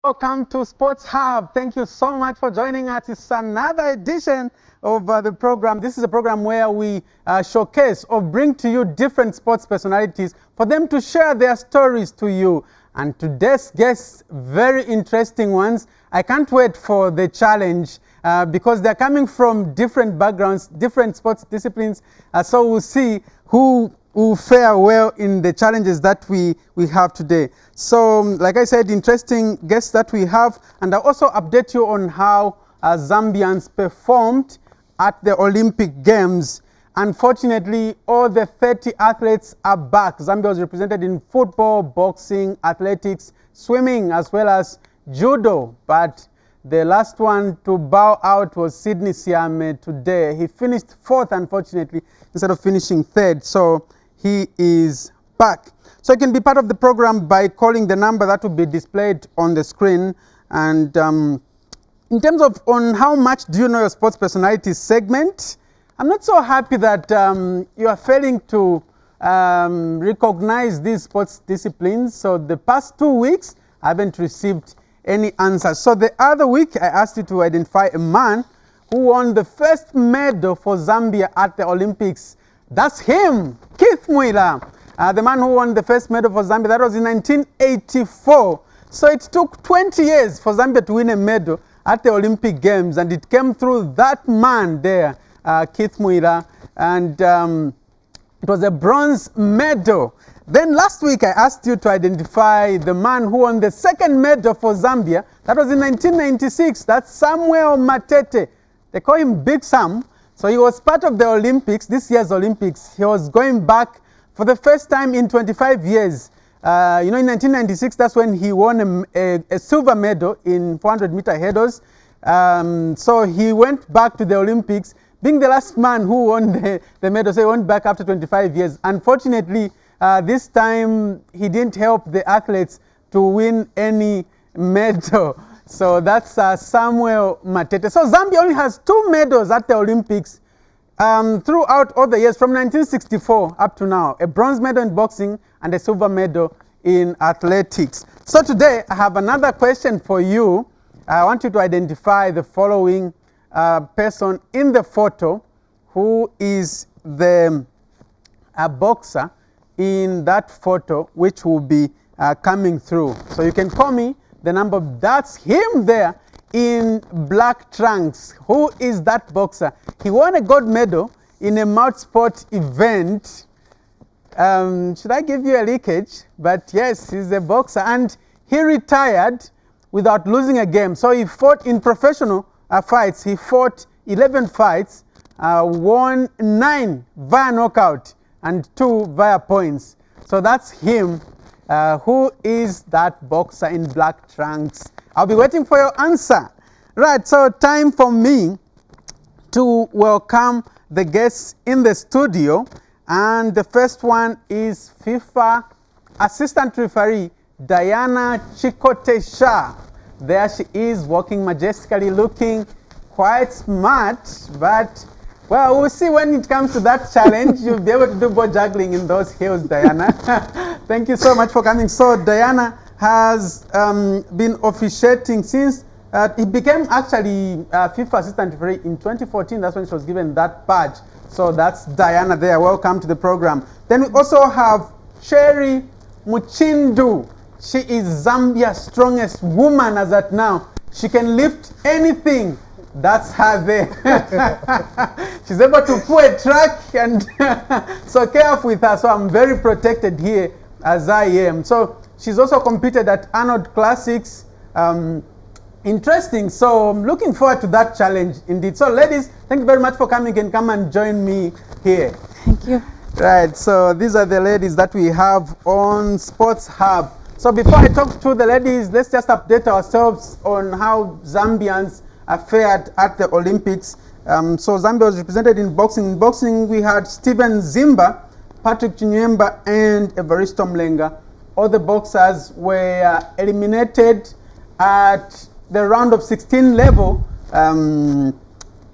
Welcome to Sports Hub. Thank you so much for joining us. It's another edition of the program. This is a program where we showcase or bring to you different sports personalities for them to share their stories to you. And today's guests, very interesting ones. I can't wait for the challenge because they're coming from different backgrounds, different sports disciplines. So we'll see who will fare well in the challenges that we have today. So, like I said, interesting guests that we have, and I'll also update you on how Zambians performed at the Olympic Games. Unfortunately, all the 30 athletes are back. Zambia was represented in football, boxing, athletics, swimming, as well as judo, but the last one to bow out was Sydney Siame today. He finished fourth, unfortunately, instead of finishing third. So he is back. So you can be part of the program by calling the number that will be displayed on the screen. And in terms of on how much do you know your sports personality segment, I'm not so happy that you are failing to recognize these sports disciplines. So the past 2 weeks, I haven't received any answers. So the other week, I asked you to identify a man who won the first medal for Zambia at the Olympics. That's him, Keith Mwila, the man who won the first medal for Zambia. That was in 1984. So it took 20 years for Zambia to win a medal at the Olympic Games, and it came through that man there, Keith Mwila, and it was a bronze medal. Then last week I asked you to identify the man who won the second medal for Zambia. That was in 1996. That's Samuel Matete. They call him Big Sam. So he was part of the Olympics, this year's Olympics. He was going back for the first time in 25 years. In 1996, that's when he won a silver medal in 400-meter hurdles. So he went back to the Olympics, being the last man who won the medal. So he went back after 25 years. Unfortunately, this time he didn't help the athletes to win any medal. So that's Samuel Matete. So Zambia only has 2 medals at the Olympics throughout all the years from 1964 up to now. A bronze medal in boxing and a silver medal in athletics. So today I have another question for you. I want you to identify the following person in the photo who is the boxer in that photo, which will be coming through. So you can call me. The number, that's him there in black trunks. Who is that boxer? He won a gold medal in a multi-sport event. Should I give you a leakage? But yes, he's a boxer, and he retired without losing a game. So he fought in professional fights. He fought 11 fights, won 9 via knockout and 2 via points. So that's him. Who is that boxer in black trunks? I'll be waiting for your answer. Right, so time for me to welcome the guests in the studio. And the first one is FIFA Assistant Referee Diana Chikotesha. There she is, walking majestically, looking quite smart, but well, we'll see when it comes to that challenge. You'll be able to do ball juggling in those hills, Diana. Thank you so much for coming. So Diana has been officiating since he became actually FIFA Assistant Referee in 2014. That's when she was given that badge. So that's Diana there. Welcome to the program. Then we also have Cherry Muchindu. She is Zambia's strongest woman as at now. She can lift anything. That's her there. She's able to pull a truck, and so careful with her. So I'm very protected here as I am. So she's also competed at Arnold Classics. Interesting. So I'm looking forward to that challenge indeed. So ladies, thank you very much for coming. You can come and join me here. Thank you. Right. So these are the ladies that we have on Sports Hub. So before I talk to the ladies, let's just update ourselves on how Zambians fared at the Olympics. So Zambia was represented in boxing. In boxing, we had Steven Zimba, Patrick Chinyemba, and Evaristo Mlenga. All the boxers were eliminated at the round of 16 level.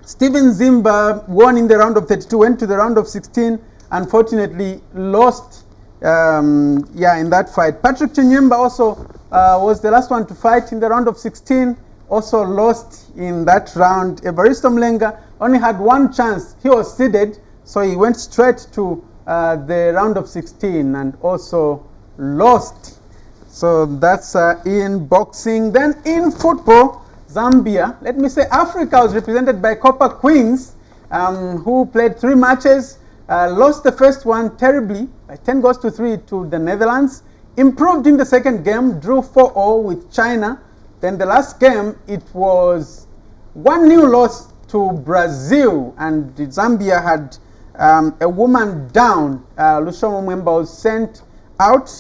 Steven Zimba won in the round of 32, went to the round of 16, unfortunately lost in that fight. Patrick Chinyemba also was the last one to fight in the round of 16. Also lost in that round. Evaristo Mlenga only had one chance. He was seeded, so he went straight to the round of 16 and also lost. So that's in boxing. Then in football, Zambia, let me say Africa was represented by Copper Queens, who played 3 matches, lost the first one terribly by 10 goals to 3 to the Netherlands, improved in the second game, drew 4-0 with China. Then the last game, it was 1-0 loss to Brazil, and Zambia had a woman down. Lushomo Mwemba was sent out.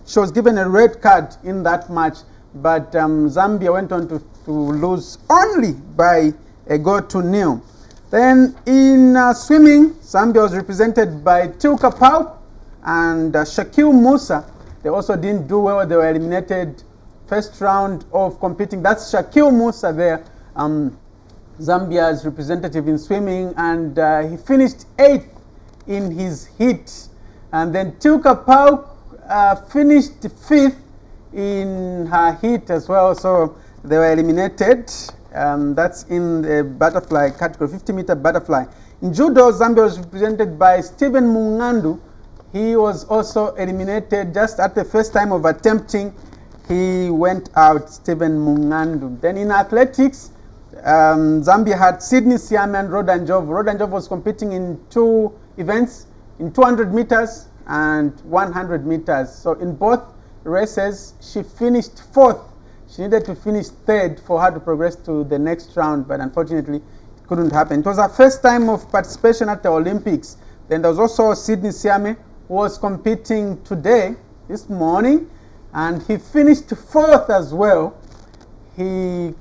She was given a red card in that match, but Zambia went on to lose only by a goal to 0. Then in swimming, Zambia was represented by Tilka Pau and Shakil Musa. They also didn't do well. They were eliminated first round of competing. That's Shakil Musa there, Zambia's representative in swimming, and he finished 8th in his heat. And then Tilka Pau finished 5th in her heat as well, so they were eliminated. That's in the butterfly category, 50-meter butterfly. In judo, Zambia was represented by Stephen Mungandu. He was also eliminated just at the first time of attempting. He went out, Stephen Mungandu. Then in athletics, Zambia had Sydney Siame and Rodanjov. Rodanjov was competing in 2 events, in 200 meters and 100 meters. So in both races, she finished 4th. She needed to finish 3rd for her to progress to the next round, but unfortunately, it couldn't happen. It was her first time of participation at the Olympics. Then there was also Sydney Siame, who was competing today, this morning, and he finished 4th as well. He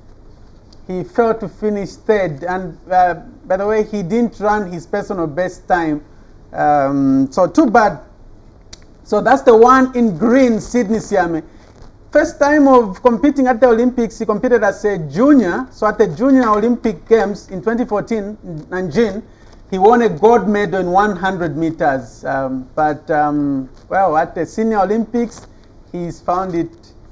failed to finish 3rd, and by the way, he didn't run his personal best time. So too bad. So that's the one in green, Sydney Siame. First time of competing at the Olympics, he competed as a junior. So at the Junior Olympic Games in 2014 in Nanjing, he won a gold medal in 100 meters. Well, at the Senior Olympics, he's found it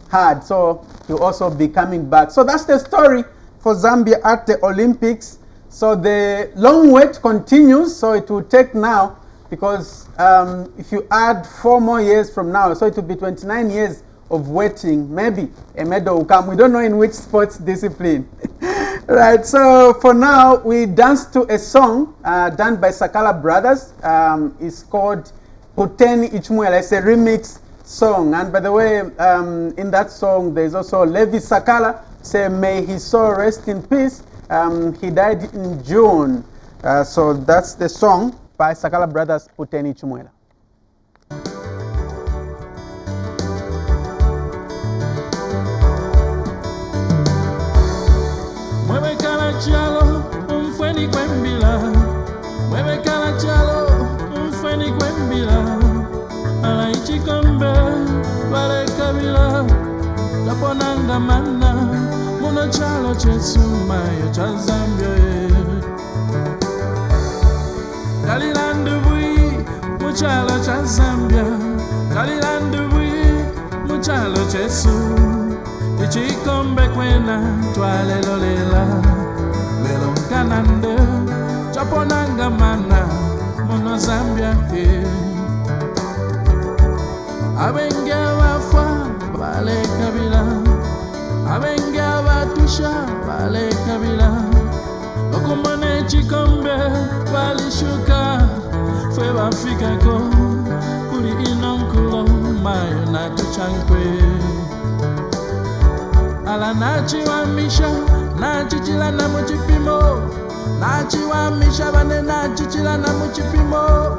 hard. So he'll also be coming back. So that's the story for Zambia at the Olympics. So the long wait continues. So it will take now, because if you add 4 more years from now, so it will be 29 years of waiting. Maybe a medal will come. We don't know in which sports discipline. Right, so for now, we dance to a song done by Sakala Brothers. It's called Puteni Ichmuela. It's a remix song. And by the way, in that song, there's also Levi Sakala. Say, may his soul rest in peace. He died in June. So that's the song by Sakala Brothers, Puteni Ichmuela. Chalo, mfweni kwembila. Wewe kala chalo, mfweni kwembila. Ala ichikombe, wale kabila. Kaponanga mana, muna chalo chesumayo cha Zambia. Kalilandu bui, muchalo cha Zambia. Kalilandu bui, muchalo chesu. Ichikombe kwena, twale lolela. Lelo kanande, chaponanga mana, mono Zambia ke. Abenge wafa, wale kabila. Abenge watusha, wale kabila. Okumane chikombe, wali shuka. Fwe wafika ko, kuri inonkulo, mayo na tuchankwe. Ala nachi wa misha, nachi chila na muchipimo. Nachi wa misha bane nachi chila na muchipimo.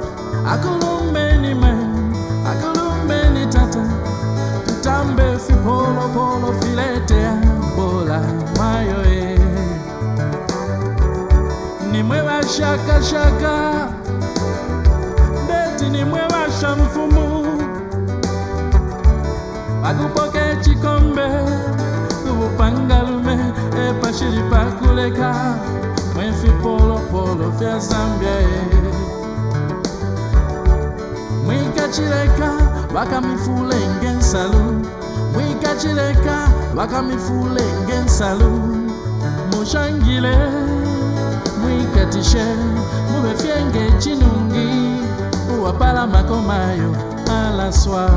Akulumbeni man, akulumbeni tata. Tutambe fi polo polo filete ya bola mayo e. Ni mwewa shaka shaka, deti ni mwewa shamfumu. Wakupoke chikombe, pangalume e pashiri pakuleka mwefi polo polo fya Zambia mwika chileka baka mifule ngensalu mwikachileka wakamifule ngensalu mushangile mwikatishe mubefyenge chinungi uwapala makomayo alaswa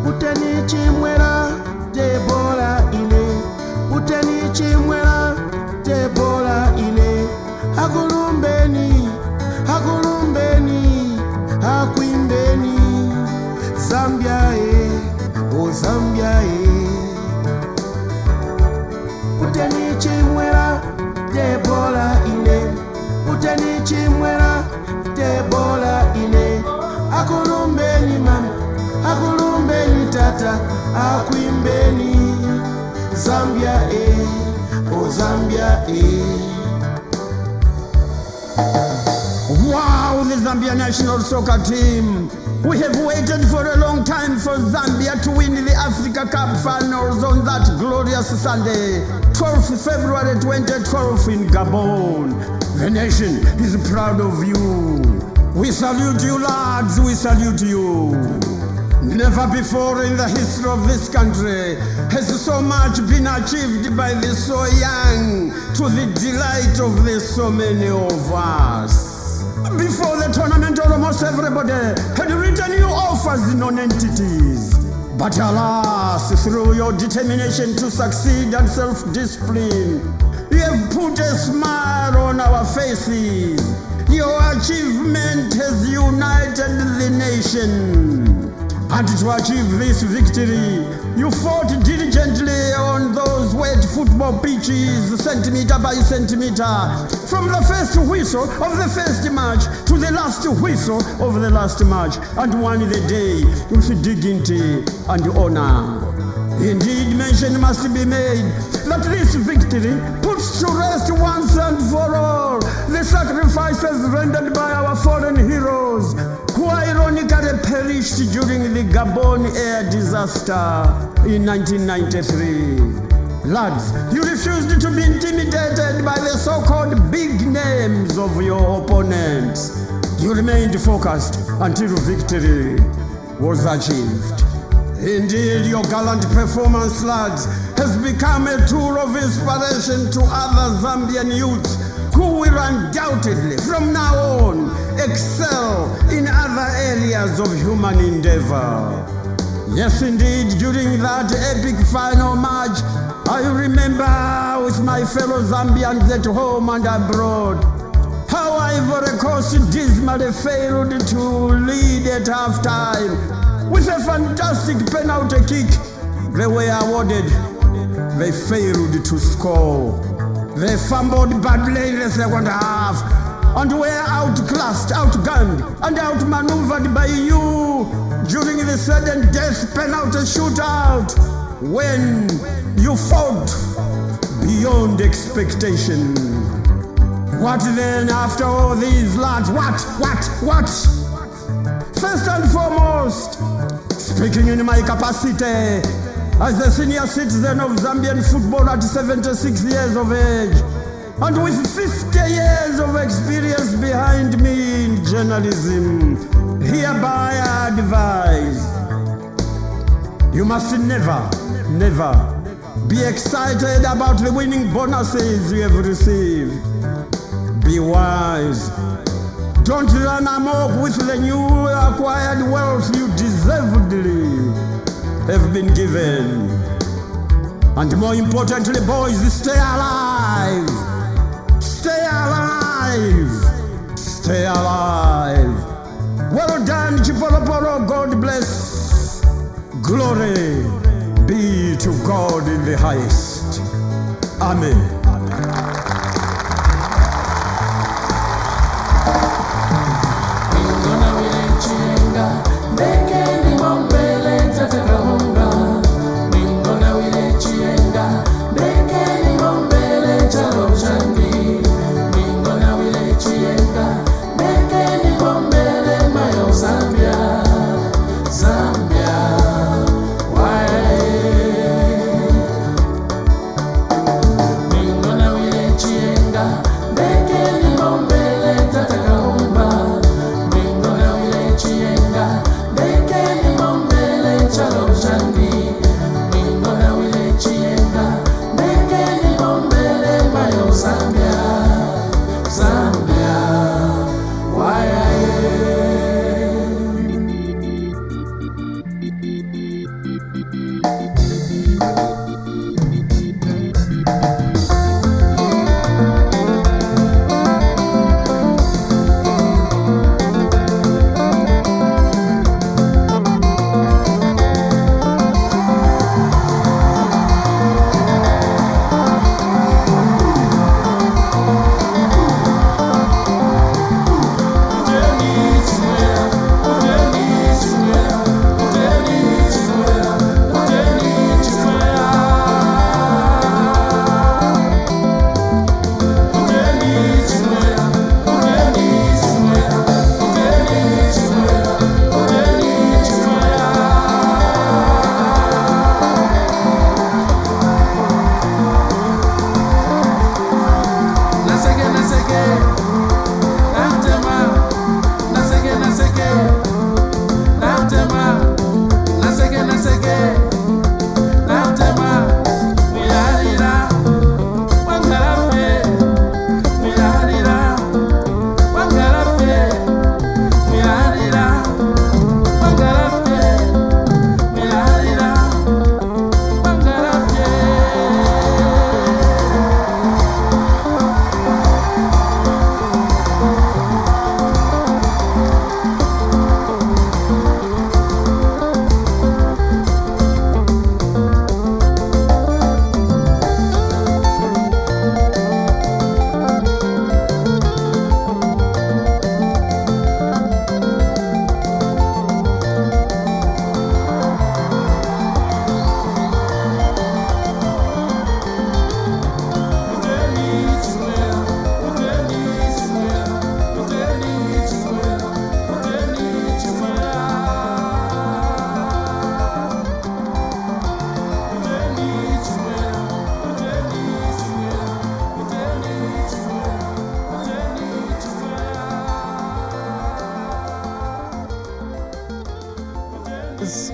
uteni chimwera tebola ine uteni chimwera tebola ine hakulumbeni hakulumbeni hakwimbeni Zambia o Zambia uteni chimwera tebola ine uteni chimwera tebola ine hakulumbeni mama hakulumbeni tata hakwimbeni Zambia o Zambia Wow, the Zambia national soccer team. We have waited for a long time for Zambia to win the Africa Cup finals on that glorious Sunday, 12th February 2012 in Gabon. The nation is proud of you. We salute you, lads, we salute you. Never before in the history of this country has so much been achieved by the so young to the delight of the so many of us. Before the tournament, almost everybody had written you off as non-entities. But alas, through your determination to succeed and self-discipline, you have put a smile on our faces. Your achievement has united the nation. And to achieve this victory, you fought diligently on those wet football pitches, centimeter by centimeter, from the first whistle of the first match to the last whistle of the last match, and won the day with dignity and honor. Indeed, mention must be made that this victory puts to rest once and for all the sacrifices rendered by our fallen heroes, who ironically perished during the Gabon air disaster in 1993. Lads, you refused to be intimidated by the so-called big names of your opponents. You remained focused until victory was achieved. Indeed, your gallant performance, lads, has become a tool of inspiration to other Zambian youths who will undoubtedly, from now on, excel in other areas of human endeavor. Yes, indeed, during that epic final match, I remember with my fellow Zambians at home and abroad, how Ivory Coast dismally failed to lead at halftime. With a fantastic penalty kick, they were awarded. They failed to score. They fumbled badly in the second half and were outclassed, outgunned, and outmaneuvered by you during the sudden death penalty shootout when you fought beyond expectation. What then after all these, lads? What? First and foremost, speaking in my capacity as a senior citizen of Zambian football at 76 years of age, and with 50 years of experience behind me in journalism, hereby I advise, you must never be excited about the winning bonuses you have received. Be wise. Don't run amok with the new acquired wealth you deservedly have been given. And more importantly, boys, stay alive. Stay alive. Stay alive. Well done, Chipolopolo. God bless. Glory be to God in the highest. Amen.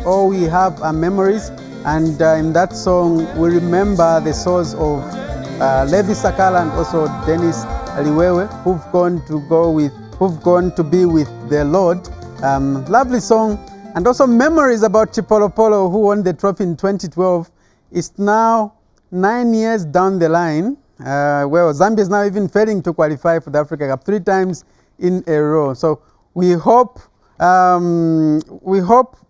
All we have are memories, and in that song we remember the souls of Levi Sakala and also Dennis Liwewe, who've gone to be with their Lord. Lovely song, and also memories about Chipolopolo, who won the trophy in 2012. It's now 9 years down the line. Well, Zambia is now even failing to qualify for the Africa Cup 3 times in a row. So we hope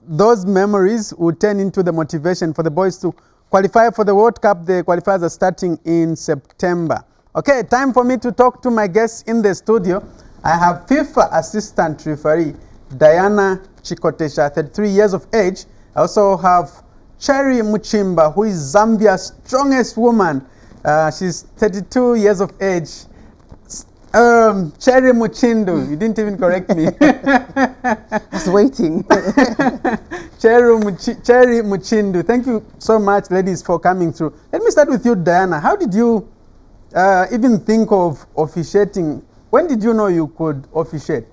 those memories will turn into the motivation for the boys to qualify for the World Cup. The qualifiers are starting in September. Okay, time for me to talk to my guests in the studio. I have FIFA Assistant Referee Diana Chikotesha, 33 years of age. I also have Cherry Muchimba, who is Zambia's strongest woman. She's 32 years of age. Cherry Muchindu, you didn't even correct me. I was waiting. Cherry Muchindu, thank you so much, ladies, for coming through. Let me start with you, Diana. How did you even think of officiating? When did you know you could officiate?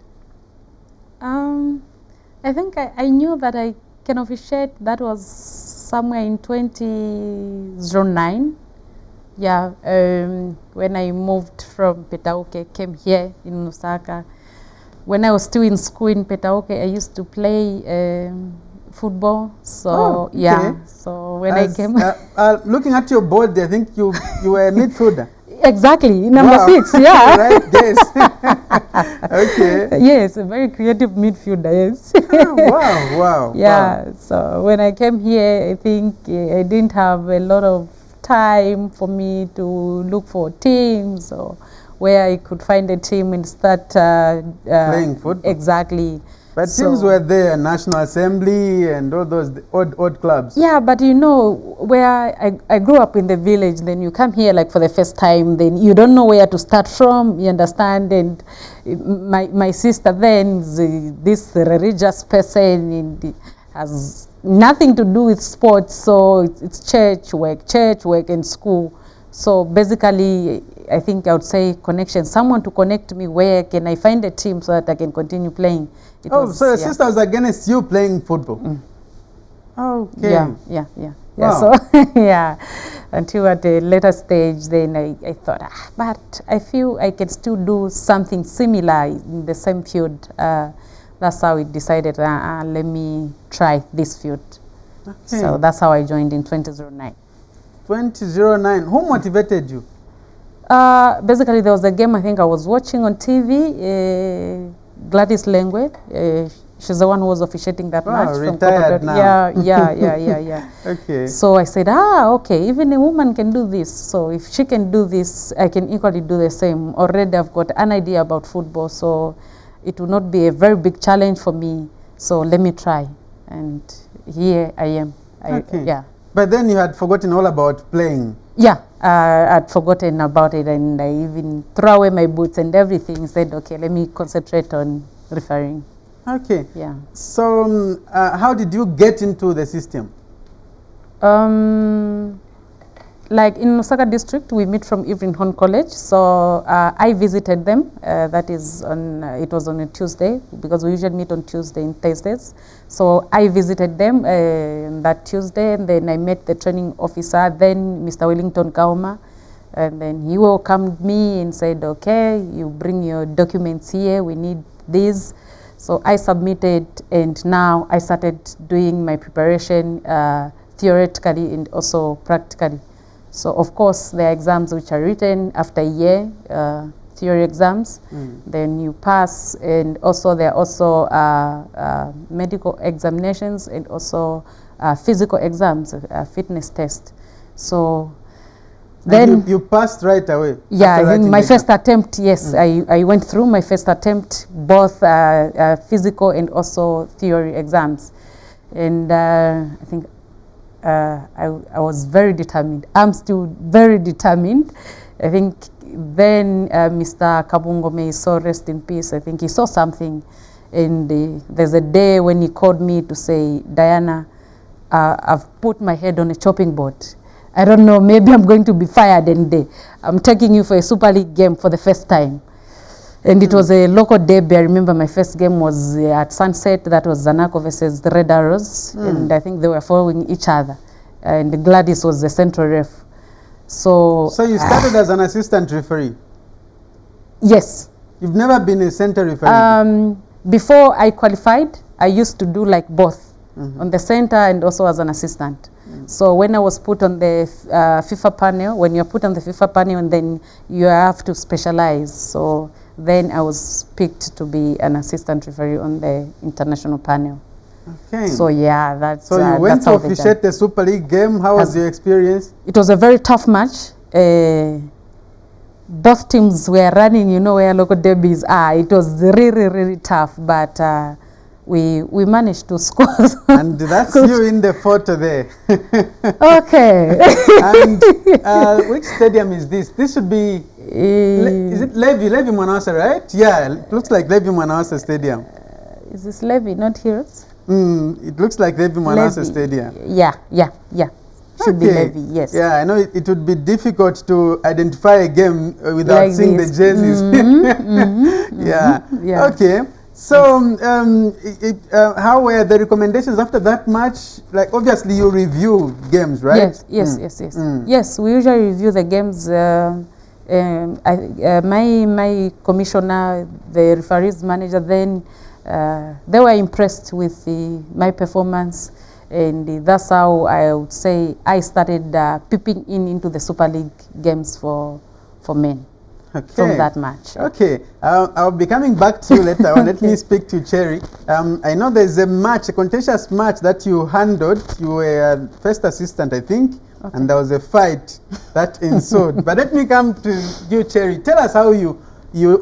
I think I knew that I can officiate. That was somewhere in 2009. Yeah, when I moved from Petauke, came here in Lusaka. When I was still in school in Petauke, I used to play football. So okay. Yeah, so when I came, looking at your board, I think you were a midfielder. Exactly, number 6. Yeah, right. Yes. Okay. Yes, a very creative midfielder. Yes. Wow. Yeah. Wow. So when I came here, I think I didn't have a lot of time for me to look for teams or where I could find a team and start playing football. Exactly. But teams were there, National Assembly and all those odd clubs. Yeah, but you know, where I grew up in the village, then you come here like for the first time, then you don't know where to start from, you understand? And my sister then is this religious person and has nothing to do with sports, so it's church work and school. So basically, I think I would say connection, someone to connect me. Where can I find a team so that I can continue playing? So your sister was against you playing football? Okay. Yeah. Wow. So yeah, until at a later stage, then I thought, but I feel I can still do something similar in the same field. That's how we decided, let me try this field. Okay. So that's how I joined in 2009. 2009. Who motivated you? Basically, there was a game I think I was watching on TV. Gladys Lengwe, she's the one who was officiating that match. Retired from now. Yeah. Okay. So I said, okay, even a woman can do this. So if she can do this, I can equally do the same. Already I've got an idea about football, so it will not be a very big challenge for me. So let me try. And here I am. Okay. Yeah. But then you had forgotten all about playing. Yeah, I'd forgotten about it, and I even threw away my boots and everything. Said, okay, let me concentrate on refereeing. Okay. Yeah. So how did you get into the system? Like in Lusaka district, we meet from Evelyn Horn College. So I visited them. That is on, it was on a Tuesday, because we usually meet on Tuesday and Thursdays. So I visited them that Tuesday, and then I met the training officer, then Mr. Wellington Kauma. And then he welcomed me and said, okay, you bring your documents here, we need these. So I submitted, and now I started doing my preparation theoretically and also practically. So of course, there are exams which are written after a year, theory exams. Then you pass, and also there are also medical examinations and also physical exams, fitness test. So then you passed right away. Yeah, I think my first attempt, yes, I went through my first attempt, both physical and also theory exams. And I think I was very determined. I'm still very determined. I think then Mr. Kabungo, may he so rest in peace, I think he saw something. And there's a day when he called me to say, Diana, I've put my head on a chopping board. I don't know, maybe I'm going to be fired, and I'm taking you for a Super League game for the first time. And it was a local derby. I remember my first game was at Sunset. That was Zanaco versus the Red Arrows. And I think they were following each other. And Gladys was the central ref. So you started as an assistant referee? Yes. You've never been a center referee? Before I qualified, I used to do like both, on the center and also as an assistant. So when I was put on the FIFA panel, when you're put on the FIFA panel, and then you have to specialize. So then I was picked to be an assistant referee on the international panel. Okay. So yeah, that's so you went to officiate the Super League game. How was your experience? It was a very tough match. Both teams were running, you know, where local derbies are. It was really, really tough, but we managed to score. And that's you in the photo there. Okay. And which stadium is this? This should be, is it Levi Mwanawasa, right? Yeah, it looks like Levi Mwanawasa Stadium. Is this Levi, not Heroes? It looks like Levi Mwanawasa Stadium. Yeah. Should be Levi, yes. Yeah, I know it would be difficult to identify a game without like seeing the jerseys. Yeah. Okay. So, how were the recommendations after that match? Like, obviously, you review games, right? Yes. Yes, we usually review the games. My commissioner, the referees manager, then they were impressed with my performance, and that's how I would say I started peeping into the Super League games for men. Okay. From that match. Okay, I'll be coming back to you later on. Let me speak to Cherry. I know there's a match, a contentious match that you handled. You were first assistant, I think, and there was a fight that ensued. But let me come to you, Cherry. Tell us how you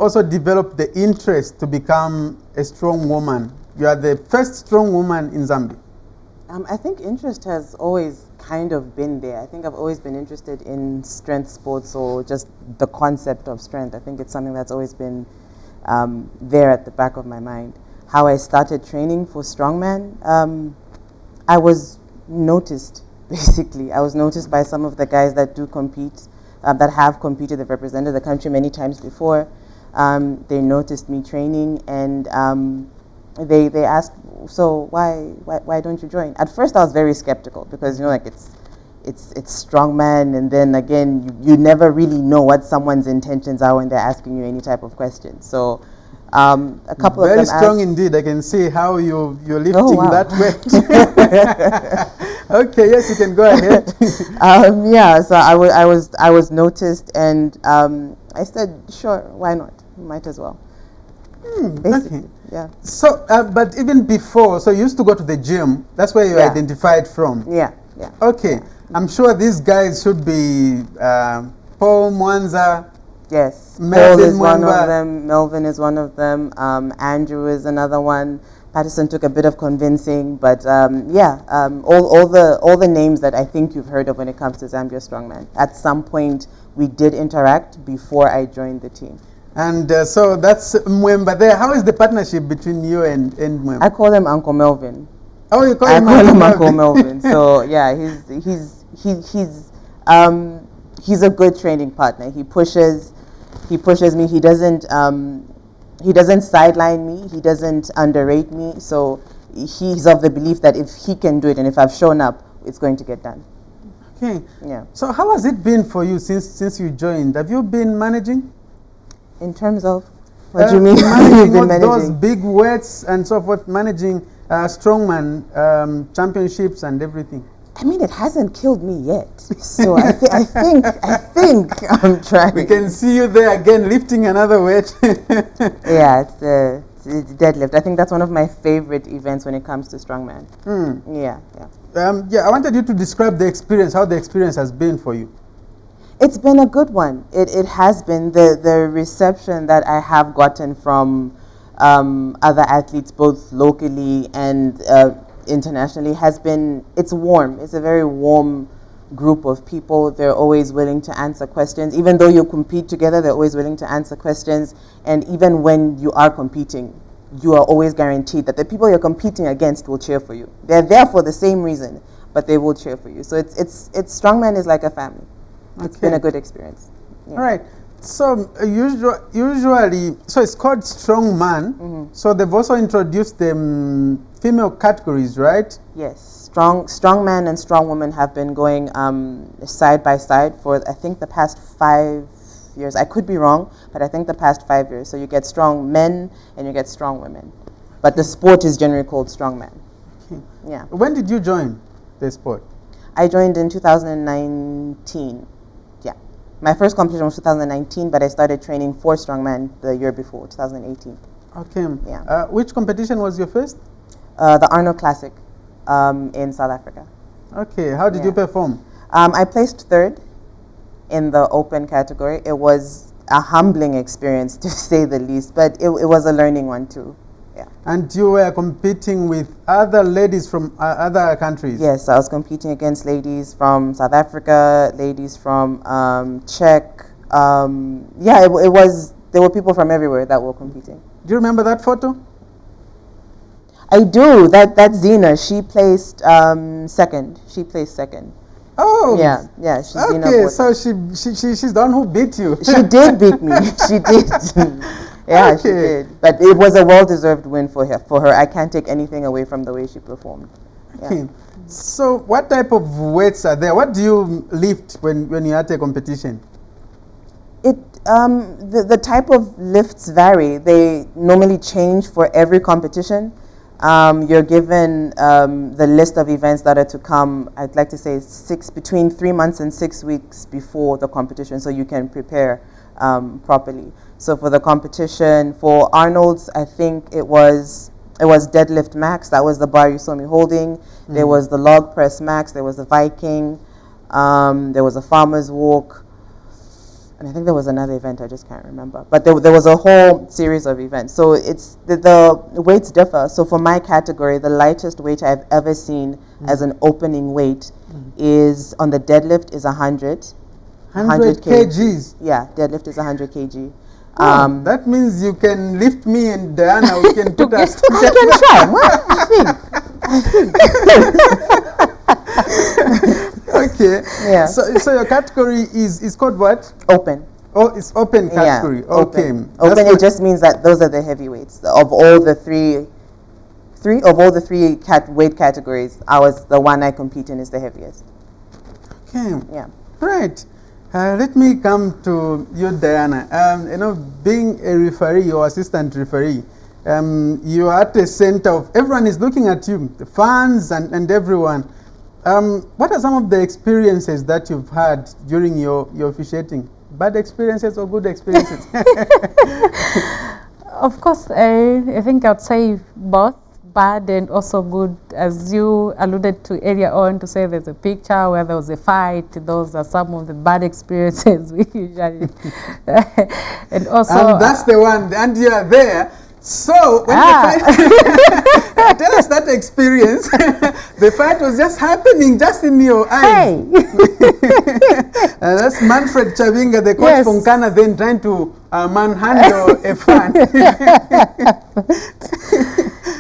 also developed the interest to become a strong woman. You are the first strong woman in Zambia. I think interest has always kind of been there. I think I've always been interested in strength sports, or just the concept of strength. I think it's something that's always been there at the back of my mind. How I started training for strongman, I was noticed, basically. I was noticed by some of the guys that do compete, that have competed, they've represented the country many times before. They noticed me training, and they asked, so why don't you join? At first I was very skeptical, because you know, like it's strongman, and then again you never really know what someone's intentions are when they're asking you any type of question. So a couple of them very strong indeed. I can see how you're lifting that weight. Okay, yes, you can go ahead. Yeah, so I was noticed, and I said, sure, why not? Might as well. Basically, Okay. yeah. So, but even before, so you used to go to the gym. That's where you Yeah. identified from. Yeah, yeah. Okay. I'm sure these guys should be Paul Mwanza. Yes, Melvin Paul is one Mwemba. of them. Melvin is one of them. Andrew is another one. Patterson took a bit of convincing, but yeah, all the names that I think you've heard of when it comes to Zambia Strongman. At some point, we did interact before I joined the team. And so that's Mwemba there. How is the partnership between you and Mwemba? I call him Uncle Melvin. Oh, you call I him call him Uncle Uncle Melvin. So yeah, he's a good training partner. He pushes me. He doesn't sideline me. He doesn't underrate me. So he's of the belief that if he can do it and if I've shown up, it's going to get done. Okay. Yeah. So how has it been for you since you joined? Have you been managing? In terms of what do you mean? Managing You've been all those managing? big weights and so forth, managing strongman championships and everything. I mean, it hasn't killed me yet. So I think I'm trying. We can see you there again lifting another weight. Yeah, it's deadlift. I think that's one of my favorite events when it comes to strongman. Yeah, yeah. Yeah, I wanted you to describe the experience, how the experience has been for you. It's been a good one. It has been. The reception that I have gotten from other athletes, both locally and internationally, has been, it's warm. It's a very warm group of people. They're always willing to answer questions. Even though you compete together, they're always willing to answer questions. And even when you are competing, you are always guaranteed that the people you're competing against will cheer for you. They're there for the same reason, but they will cheer for you. So it's strongman is like a family. It's been a good experience. Yeah. All right. So usually, so it's called Strongman. So they've also introduced the female categories, right? Yes, strongman and strongwoman have been going side by side for I think the past 5 years. I could be wrong, but I think the past 5 years. So you get strong men and you get strong women, but the sport is generally called strongman. Okay. Yeah. When did you join the sport? I joined in 2019. Yeah, my first competition was 2019, but I started training for strongman the year before, 2018. Okay. Yeah. Which competition was your first? The Arnold Classic in South Africa. Okay. How did you perform? I placed third in the open category. It was a humbling experience, to say the least, but it was a learning one too. Yeah. And you were competing with other ladies from other countries? Yes, I was competing against ladies from South Africa, ladies from Czech. Yeah, it was. There were people from everywhere that were competing. Do you remember that photo? I do. That's Zena. She placed second. She placed second. Oh. Yeah, yeah. She's Zena. Okay, so she's the one who beat you. She did beat me. She did. Yeah, Okay. she did. But it was a well-deserved win for her. I can't take anything away from the way she performed. Yeah. Okay. So what type of weights are there? What do you lift when you're at a competition? The type of lifts vary. They normally change for every competition. You're given the list of events that are to come, I'd like to say between 3 months and 6 weeks before the competition, so you can prepare properly. So for the competition, for Arnold's, I think it was deadlift max. That was the bar you saw me holding. There was the log press max. There was the Viking. There was a farmer's walk. And I think there was another event, I just can't remember. But there was a whole series of events. So it's the weights differ. So for my category, the lightest weight I've ever seen as an opening weight is, on the deadlift, is 100. 100 kgs. Yeah, deadlift is 100 kg. Oh, that means you can lift me and Diana. We can put us. I can try. What? I think. Okay. Yeah. So your category is called what? Open. Oh, it's open category. Yeah, Okay. open. Open. It just means that those are the heavyweights of all the three weight categories. The one I compete in is the heaviest. Okay. Yeah. Right. Let me come to you, Diana. Being a referee or assistant referee, you are at the center of, everyone is looking at you, the fans and everyone. what are some of the experiences that you've had during your officiating? Bad experiences or good experiences? Of course, I think I'd say both bad and also good. As you alluded to earlier on, to say there's a picture where there was a fight, those are some of the bad experiences we usually and also and that's the one, and you are there. So when the fight, tell us that experience. The fight was just happening just in your eyes. Hey. That's Manfred Chabinga, the coach Yes. from Ghana, then trying to manhandle a fan.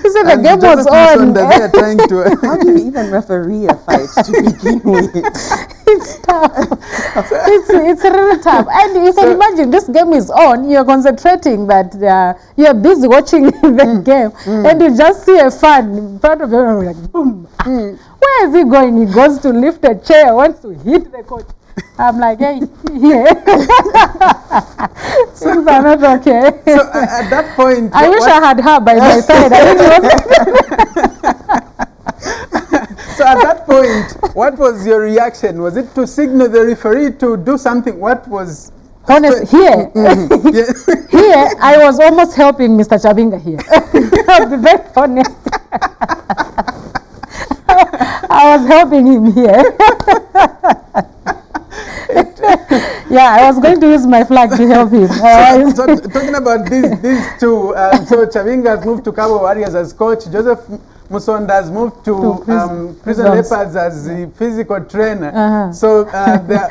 So the And game was Joseph on. Musonda, they are trying to. How do you even referee a fight to begin with? It's tough. It's really tough. And you can imagine this game is on, you're concentrating that you're busy watching the game and you just see a fan in front of you and you're like, boom. Where is he going? He goes to lift a chair, wants to hit the coach. I'm like, hey, yeah. Things are not okay. So at that point, I wish I had her by my side. I so at that point, what was your reaction? Was it to signal the referee to do something? What was honest here? Yeah. Here, I was almost helping Mr. Chabinga here. I'll be very honest. I was helping him here. Yeah, I was going to use my flag to help him. So talking about these two, so Chabinga has moved to Cabo Warriors as coach. Joseph Musonda has moved to Prison Leopards as the physical trainer. So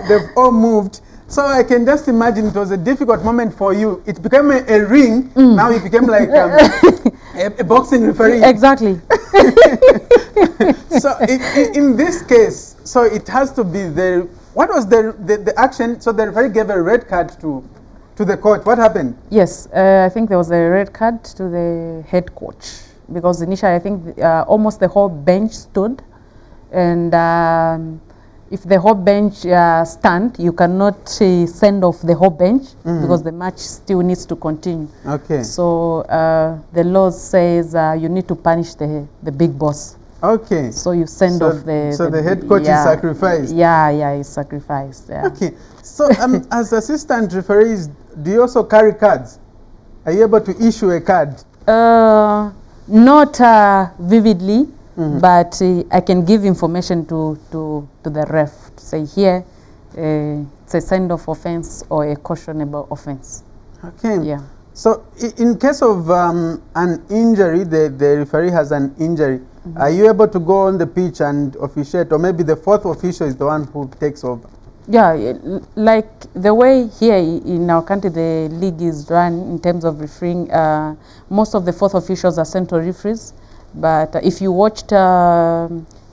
they've all moved. So I can just imagine it was a difficult moment for you. It became a ring. Now it became like a boxing referee. Exactly. So in this case, so it has to be what was the action? So the referee gave a red card to the coach. What happened? Yes, I think there was a red card to the head coach because initially I think almost the whole bench stood, and if the whole bench stand, you cannot send off the whole bench because the match still needs to continue. Okay. So the law says you need to punish the big boss. Okay. So you send off the... So the head coach is sacrificed. Yeah, he's sacrificed. Yeah. Okay. So as assistant referees, do you also carry cards? Are you able to issue a card? Not vividly, but I can give information to the ref to say here it's a send-off offense or a cautionable offense. Okay. Yeah. So in case of an injury, the referee has an injury, are you able to go on the pitch and officiate, or maybe the fourth official is the one who takes over? Yeah, like the way here in our country the league is run in terms of refereeing, most of the fourth officials are central referees. But if you watched,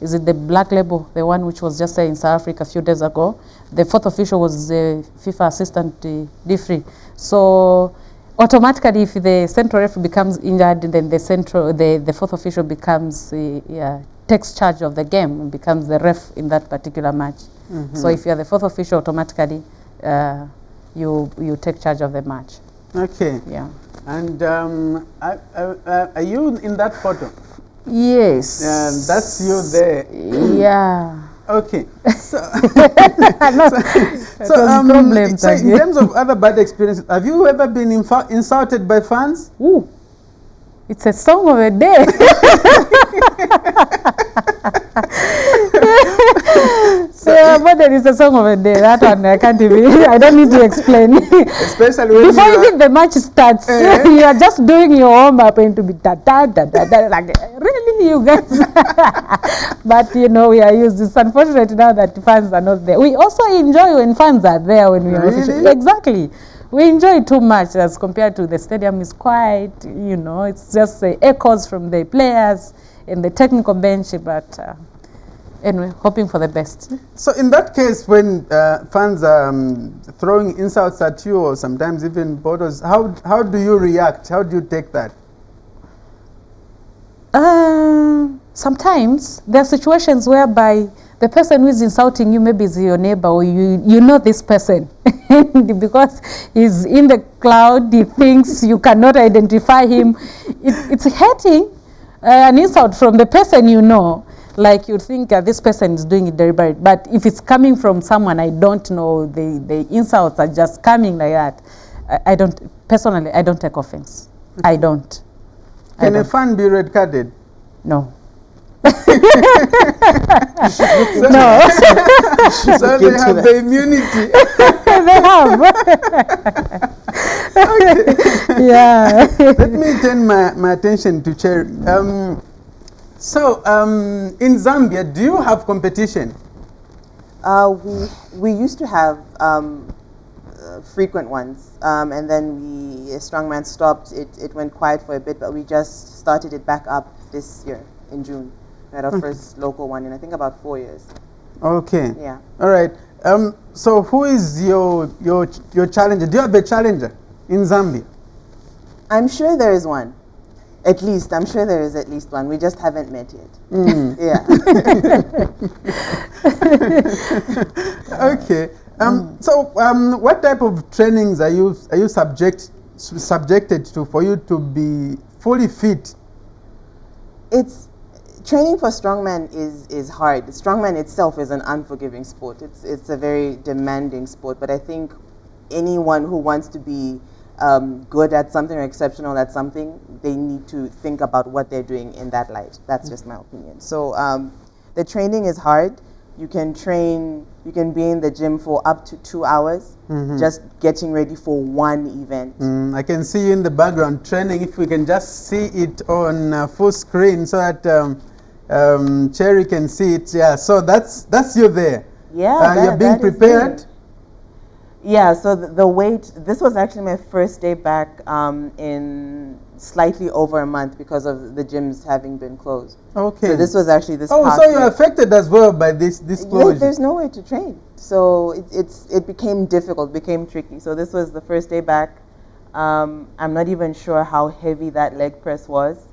is it the Black Label, the one which was just in South Africa a few days ago, the fourth official was the FIFA Assistant Referee. So automatically, if the central referee becomes injured, then the fourth official becomes takes charge of the game and becomes the ref in that particular match. So if you are the fourth official, automatically you take charge of the match. Okay. Yeah. And are you in that photo? Yes. That's you there. Yeah. Okay. So, problems so in terms of other bad experiences, have you ever been insulted by fans? Ooh, it's a song of a day. But there is a song of a day. That one I can't even. I don't need to explain. Especially when before even the match starts, you are just doing your warm up and to be da da da da da. Like really, you guys. But you know we are used. It's unfortunate now that fans are not there. We also enjoy when fans are there when we are officially. Exactly. We enjoy it too much as compared to the stadium is quiet. You know, it's just echoes from the players and the technical bench, but. Anyway, hoping for the best. So in that case, when fans are throwing insults at you or sometimes even bottles, how do you react? How do you take that? Sometimes there are situations whereby the person who is insulting you maybe is your neighbor or you know this person. Because he's in the crowd, he thinks you cannot identify him. It's hurting, an insult from the person you know. like you think this person is doing it deliberate, but if it's coming from someone I don't know, the insults are just coming like that. I don't, personally, I don't take offense. I don't. Can a fan be red carded? No. So they have the immunity. They have. Yeah. Let me turn my attention to Cherry. In Zambia, do you have competition? We used to have frequent ones, and then Strongman stopped. It went quiet for a bit, but we just started it back up this year in June. We had our first local one in I think about 4 years. Okay. Yeah. All right. So who is your challenger? Do you have a challenger in Zambia? I'm sure there is one. At least, I'm sure there is at least one. We just haven't met yet. Yeah. Okay. What type of trainings are you subjected to for you to be fully fit? It's training for strongman is hard. Strongman itself is an unforgiving sport. It's a very demanding sport. But I think anyone who wants to be good at something or exceptional at something, they need to think about what they're doing in that light. That's just my opinion. So the training is hard. You can be in the gym for up to 2 hours, just getting ready for one event. I can see you in the background training. If we can just see it on full screen so that Cherry can see it. Yeah, so that's you there. Yeah, you're being prepared. Yeah, so the weight, this was actually my first day back in slightly over a month because of the gyms having been closed. Okay. So this was actually this past so you're affected as well by this closure. Yeah, there's no way to train. So it became difficult, became tricky. So this was the first day back. I'm not even sure how heavy that leg press was.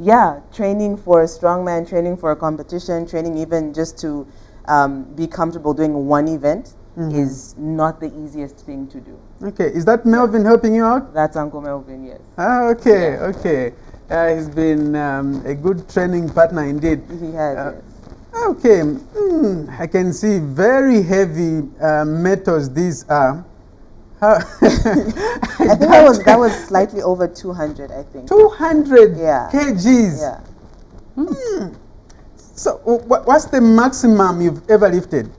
Yeah, training for a strongman, training for a competition, training even just to be comfortable doing one event is not the easiest thing to do. Okay, is that Melvin helping you out? That's Uncle Melvin, yes. Ah, okay, yeah. Okay. He's been a good training partner indeed. He has, yes. Okay, I can see very heavy metals these are. I think that was slightly over 200, I think. 200 yeah. kgs? Yeah. So what's the maximum you've ever lifted?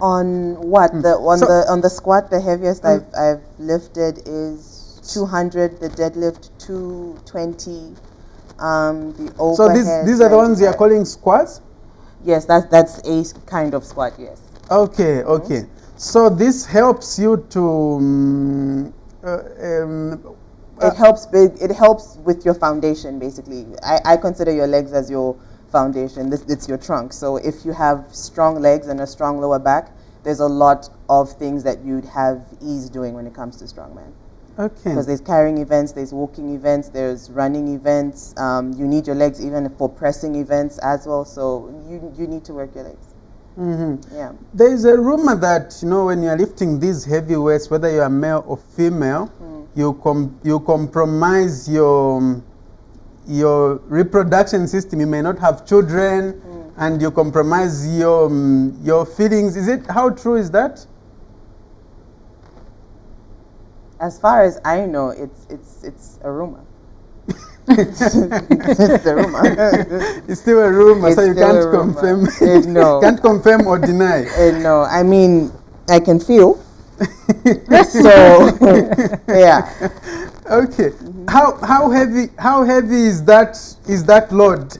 On what? On the squat, the heaviest I've lifted is 200. The deadlift 220. The overhead. So these are the ones you are calling squats? Yes, that's a kind of squat. Yes. Okay. Okay. So this helps you to. It helps with your foundation basically. I consider your legs as your foundation. It's your trunk. So if you have strong legs and a strong lower back, there's a lot of things that you'd have ease doing when it comes to strongman. Okay. Because there's carrying events, there's walking events, there's running events. You need your legs even for pressing events as well. So you need to work your legs. Yeah. There is a rumor that when you are lifting these heavy weights, whether you are male or female, you compromise your reproduction system. You may not have children, and you compromise your feelings. How true is that? As far as I know, it's a rumor. It's a rumor. It's still a rumor, so you can't confirm. No, can't confirm or deny. No, I mean I can feel. So yeah. Okay. How heavy is that load?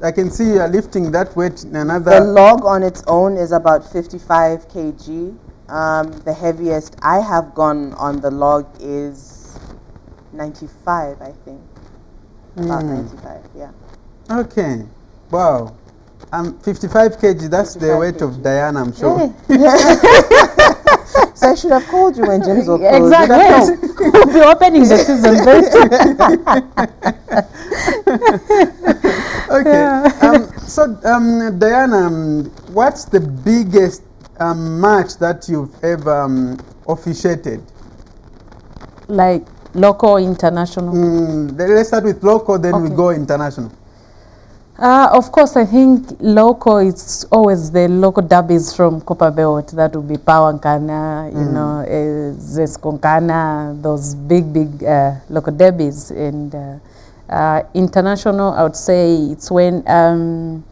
I can see you are lifting that weight in another. The log on its own is about 55 kg. The heaviest I have gone on the log is 95, I think. About 95, yeah. Okay. Wow. 55 kg, that's 55 the weight of Diana, I'm sure. So I should have called you when gyms were closed. Exactly. We'll be opening the season very soon. Okay. Diana, what's the biggest match that you've ever officiated? Like local, international? Let's start with local, then we go international. Of course, I think local, it's always the local derbies from Copperbelt. That would be Pawankana, you know, Zeskonkana, those big local derbies. And international, I would say it's when I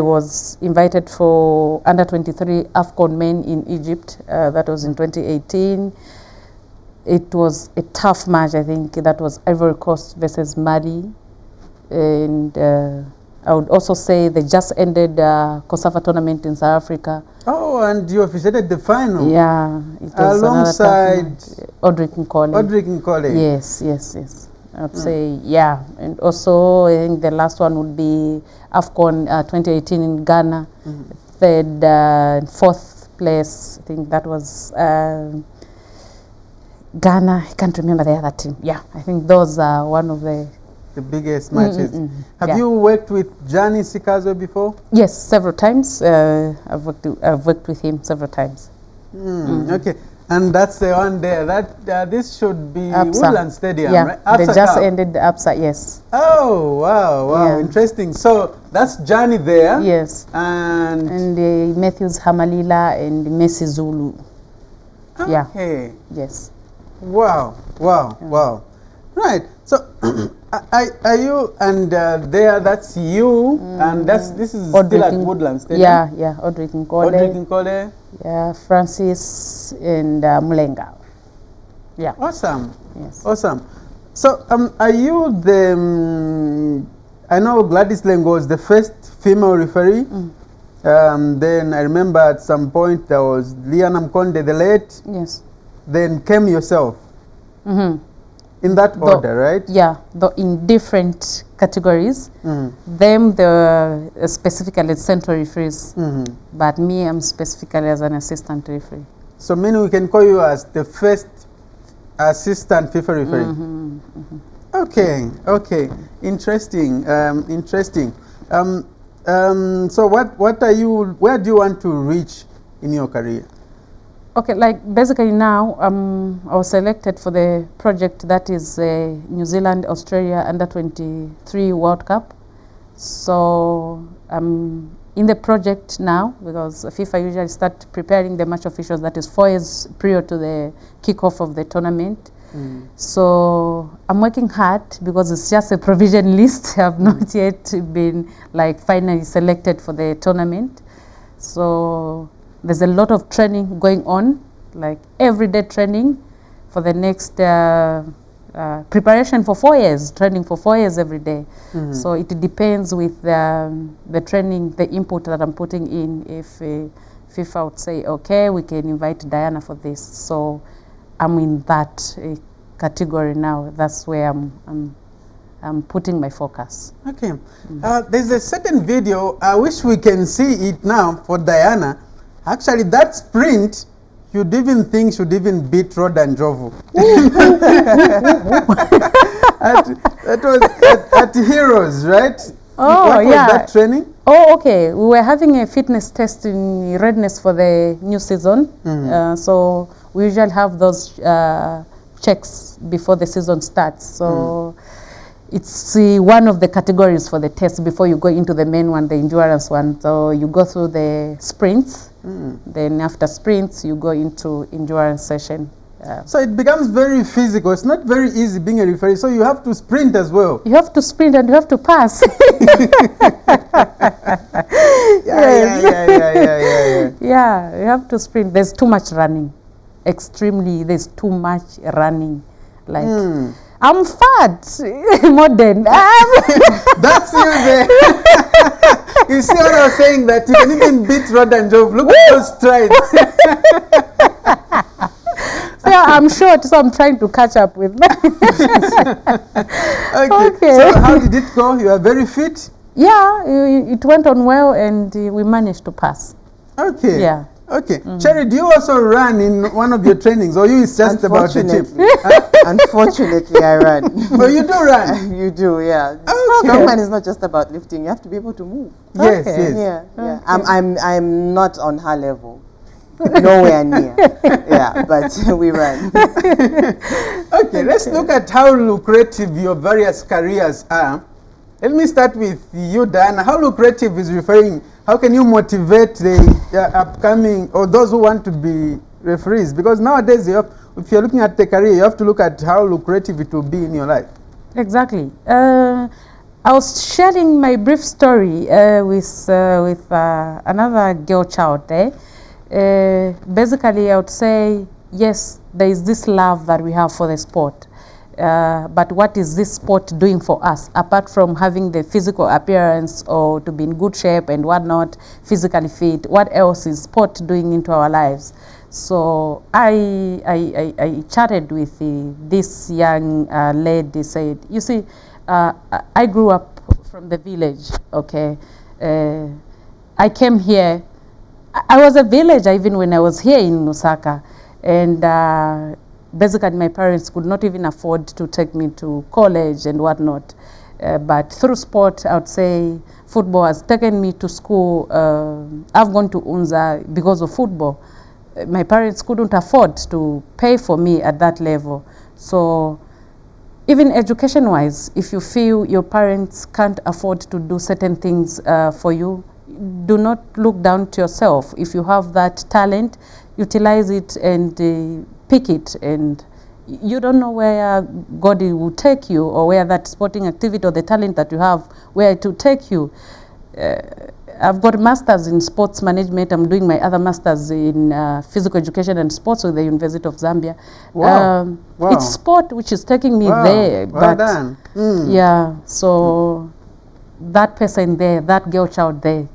was invited for under-23 AFCON men in Egypt. That was in 2018. It was a tough match, I think. That was Ivory Coast versus Mali. And I would also say they just ended COSAFA tournament in South Africa. Oh, and you officiated the final. Yeah, it was alongside Audric Nkole. Audric Nkole. Yes. I'd say, yeah. And also, I think the last one would be AFCON 2018 in Ghana. Third and fourth place, I think that was Ghana. I can't remember the other team. Yeah, I think those are one of the biggest matches. Have you worked with Gianni Sikazo before? Yes, several times. I've worked with him several times. Okay, and that's the one there. That this should be Absa. Woodland Stadium, Yeah, right? Absa they just Cup. ended the Absa. Yes. Oh wow, Yeah. interesting. So that's Gianni there. Yes. And Matthews Hamalila and Messi Zulu. Yeah. okay. Yes. Wow. Right. So are you and there? That's you, and this is still at Woodland Stadium. Yeah. Audric Nkole. Audric Nkole. Yeah, Francis and Mulenga. Yeah. Awesome. Yes. Awesome. So are you the? I know Gladys Lengo was the first female referee. Then I remember at some point there was Liana Mkonde, the late. Yes. Then came yourself. In that order, right? Yeah, though in different categories. Them, they were specifically central referees. But me, I'm specifically as an assistant referee. So meaning we can call you as the first assistant FIFA referee. Okay. Interesting. So what are you? Where do you want to reach in your career? Okay, like basically now I was selected for the project that is New Zealand Australia Under-23 World Cup. So I'm in the project now because FIFA usually start preparing the match officials, that is 4 years prior to the kickoff of the tournament. So I'm working hard because it's just a provision list. I've not yet been like finally selected for the tournament. So there's a lot of training going on, like everyday training for the next preparation for 4 years, training for 4 years every day. So it depends with the training, the input that I'm putting in. If FIFA would say, okay, we can invite Diana for this. So I'm in that category now. That's where I'm putting my focus. Okay. There's a certain video, I wish we can see it now for Diana. Actually, that sprint, you'd even think should even beat Rod and Jovo. That was at Heroes, right? Oh, what yeah. was that training? Oh, okay. We were having a fitness test in readiness for the new season. So we usually have those checks before the season starts. So it's one of the categories for the test before you go into the main one, the endurance one. So you go through the sprints. Then after sprints, you go into endurance session. So it becomes very physical. It's not very easy being a referee. So you have to sprint as well. You have to sprint and you have to pass. Yeah, you have to sprint. There's too much running. There's too much running. Like, I'm fat, modern. That's you there. You see what I was saying, that you can even beat Rod and Jove. Look at those strides. Yeah, I'm short, so I'm trying to catch up with them. Okay. So how did it go? You are very fit? Yeah, it went on well and we managed to pass. Okay. Yeah. Okay. Cherry, do you also run in one of your trainings, or you is just about the gym? Unfortunately, I run. But you do run? You do, yeah. Okay. Strongman is not just about lifting. You have to be able to move. Yes, Okay. yes. Yeah. I'm not on her level. Nowhere near. Yeah, but we run. Okay, let's look at how lucrative your various careers are. Let me start with you, Diana. How lucrative is refereeing? How can you motivate the upcoming or those who want to be referees? Because nowadays, if you're looking at the career, you have to look at how lucrative it will be in your life. Exactly. I was sharing my brief story with another girl child there. Basically, I would say, yes, there is this love that we have for the sport. But what is this sport doing for us, apart from having the physical appearance or to be in good shape and whatnot, physically fit? What else is sport doing into our lives? So I chatted with this young lady, said, you see, I grew up from the village, okay? I came here. I was a villager even when I was here in Lusaka. And basically, my parents could not even afford to take me to college and whatnot. But through sport, I would say football has taken me to school. I've gone to UNZA because of football. My parents couldn't afford to pay for me at that level. So even education-wise, if you feel your parents can't afford to do certain things for you, do not look down to yourself. If you have that talent, utilize it and pick it, and you don't know where God will take you, or where that sporting activity or the talent that you have, where it will take you. I've got a master's in sports management. I'm doing my other master's in physical education and sports with the University of Zambia. Wow. Wow. It's sport which is taking me there. Well but done. yeah, so that person there, that girl child there,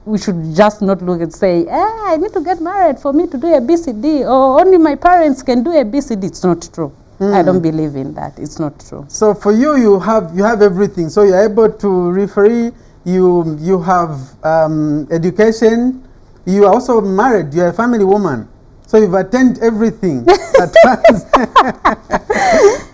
we should just not look and say, I need to get married for me to do a BCD, or only my parents can do a BCD. It's not true. I don't believe in that. It's not true. So for you, you have everything. So you're able to referee. You have education. You are also married. You're a family woman. So you've attended everything at once.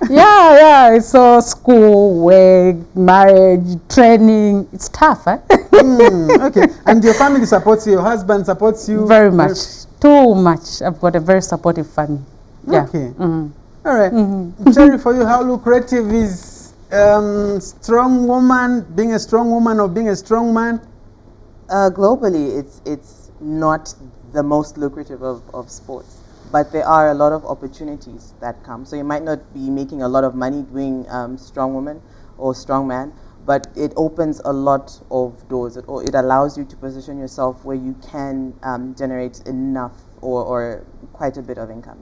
Yeah. So school, work, marriage, training. It's tough, eh? Okay. And your family supports you. Your husband supports you? Very much. Too much. I've got a very supportive family. Yeah. Okay. All right. Cherry, for you, how lucrative is strong woman, being a strong woman or being a strong man? Globally, it's not the most lucrative of sports, but there are a lot of opportunities that come. So you might not be making a lot of money doing strong woman or strong man, but it opens a lot of doors. It allows you to position yourself where you can generate enough or quite a bit of income.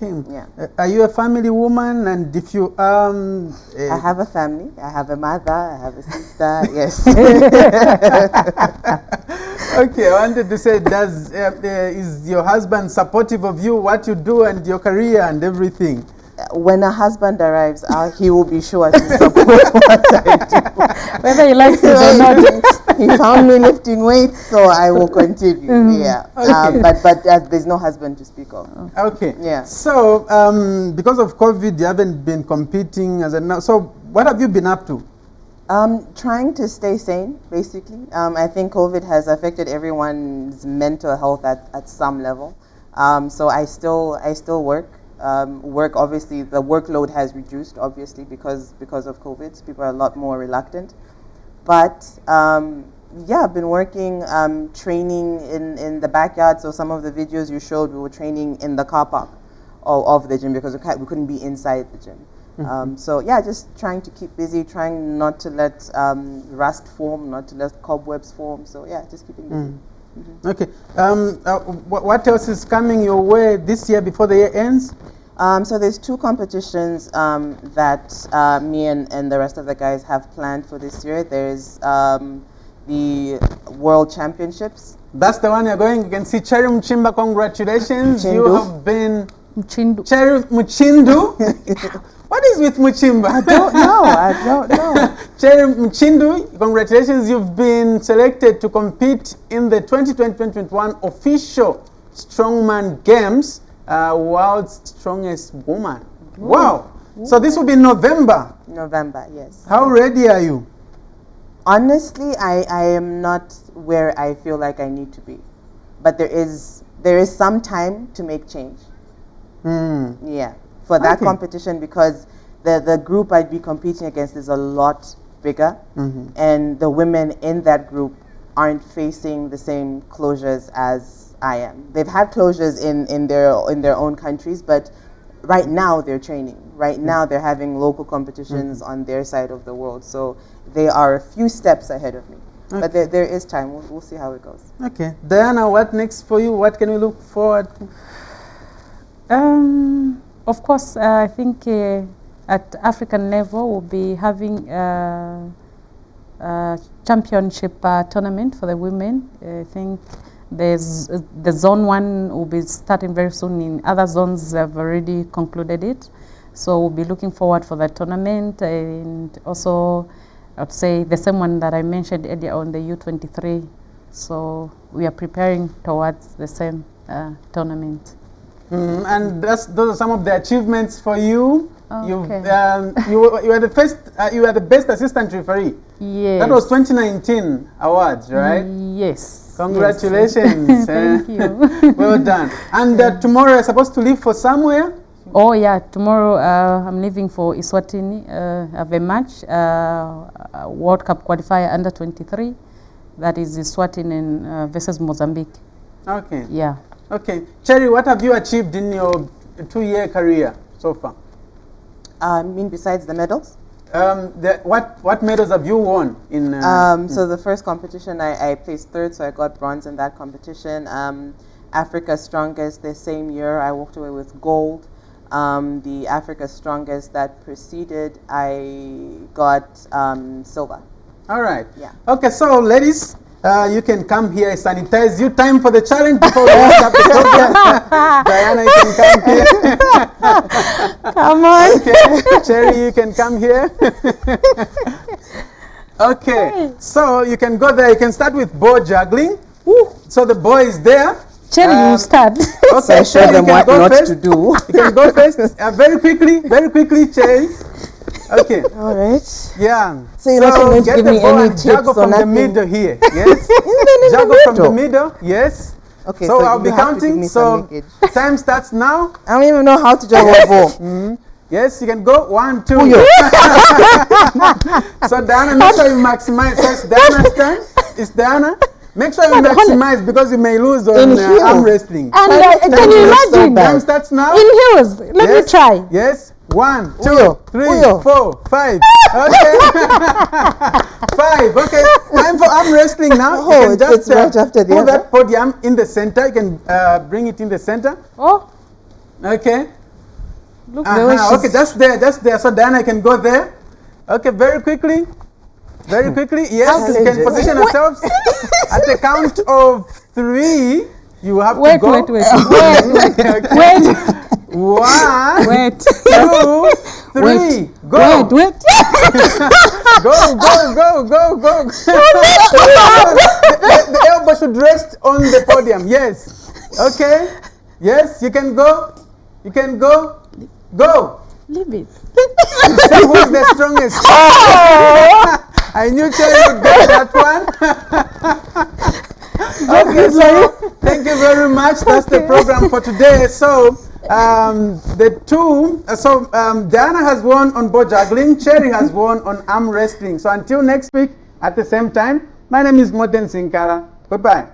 Okay. Yeah. Are you a family woman? And if you I have a family. I have a mother. I have a sister. Yes. Okay, I wanted to say, is your husband supportive of you, what you do, and your career and everything? When a husband arrives, he will be sure to support what I do. Whether he likes it or not. He found me lifting weights, so I will continue. Yeah. Okay. But there's no husband to speak of. Okay. Yeah. So, because of COVID, you haven't been competing as a now. So, what have you been up to? Trying to stay sane, basically. I think COVID has affected everyone's mental health at some level. So I still work. Work, obviously, the workload has reduced, obviously, because of COVID. So people are a lot more reluctant. But yeah, I've been working, training in the backyard. So some of the videos you showed, we were training in the car park of the gym because we couldn't be inside the gym. So yeah, just trying to keep busy, trying not to let rust form, not to let cobwebs form. So yeah, just keeping busy. Okay. What else is coming your way this year before the year ends? So there's 2 competitions that me and the rest of the guys have planned for this year. There's the World Championships. That's the one you're going. You can see Cherry Muchimba. Congratulations. Muchindu. You have been Muchindu. Cherry Muchindu. What is with Muchimba? I don't know. Cherry Muchindu, congratulations. You've been selected to compete in the 2020-2021 official Strongman Games, World's Strongest Woman. Wow. So this will be in November. November, yes. How ready are you? Honestly, I am not where I feel like I need to be. But there is some time to make change. Yeah. For that competition, because the group I'd be competing against is a lot bigger, and the women in that group aren't facing the same closures as I am. They've had closures in their own countries, but right now they're training. Right now they're having local competitions on their side of the world. So they are a few steps ahead of me. Okay. But there is time. We'll see how it goes. Okay. Diana, what next for you? What can we look forward to? Of course, I think at African level we'll be having a championship tournament for the women. I think there's the zone 1 will be starting very soon. In other zones have already concluded it. So we'll be looking forward for that tournament, and also I'd say the same one that I mentioned earlier on, the U23. So we are preparing towards the same tournament. And those are some of the achievements for you. Oh, okay. You were the first. You were the best assistant referee. Yes. That was 2019 awards, right? Yes. Congratulations. Yes. Thank you. Well done. And tomorrow you're supposed to leave for somewhere? Oh yeah, tomorrow I'm leaving for Eswatini. I have a match, World Cup qualifier under 23. That is Eswatini versus Mozambique. Okay. Yeah. Okay. Cherry, what have you achieved in your 2-year career so far? I mean, besides the medals? What medals have you won in? So the first competition, I placed 3rd, so I got bronze in that competition. Africa's Strongest, the same year, I walked away with gold. The Africa's Strongest that preceded, I got silver. All right. Yeah. Okay, so ladies, you can come here, sanitize you. Time for the challenge before we wrap up the program. Diana, you can come here. Come on. Okay. Cherry, you can come here. Okay, so you can go there. You can start with ball juggling. Woo. So the ball is there. Cherry, you start. Okay, So I show them what not to do. You can go first. Very quickly, Cherry. Okay. All right. Yeah. So you're not going to get give the me ball any and tips juggle or from the nothing? middle here. Yes. Juggle from the middle. Yes. Okay. So I'll be you have to give counting. me some So linkage. time starts now. I don't even know how to juggle a ball. Yes, you can go 1, 2. So Diana, make sure you maximize. So it's Diana's turn. It's Diana. Make sure you maximize because you may lose on arm wrestling. And can you imagine? Time starts now. In heels. Let me try. Yes. 1, 2, Uyo. 3, Uyo. 4, 5. Okay. 5. Okay. Time for arm wrestling now. Oh, You can it's right after the put other. that podium in the center. You can bring it in the center. Oh, Okay. look the way she's... Okay, just there. So Diana, you can go there. Okay, very quickly. Very quickly. Yes, you can position yourselves. At the count of 3, you have to go. Wait. Okay. Wait. 1, Wait. 2, 3. Go. Wait. Go. The elbow should rest on the podium. Yes. Okay. Yes, you can go. You can go. Go. Leave it. See who is the strongest. I knew Cherry would get that one. Okay, so thank you very much. That's the program for today. So Diana has won on ball juggling. Cherry has won on arm wrestling. So until next week at the same time, my name is Moten Sinkara. Goodbye.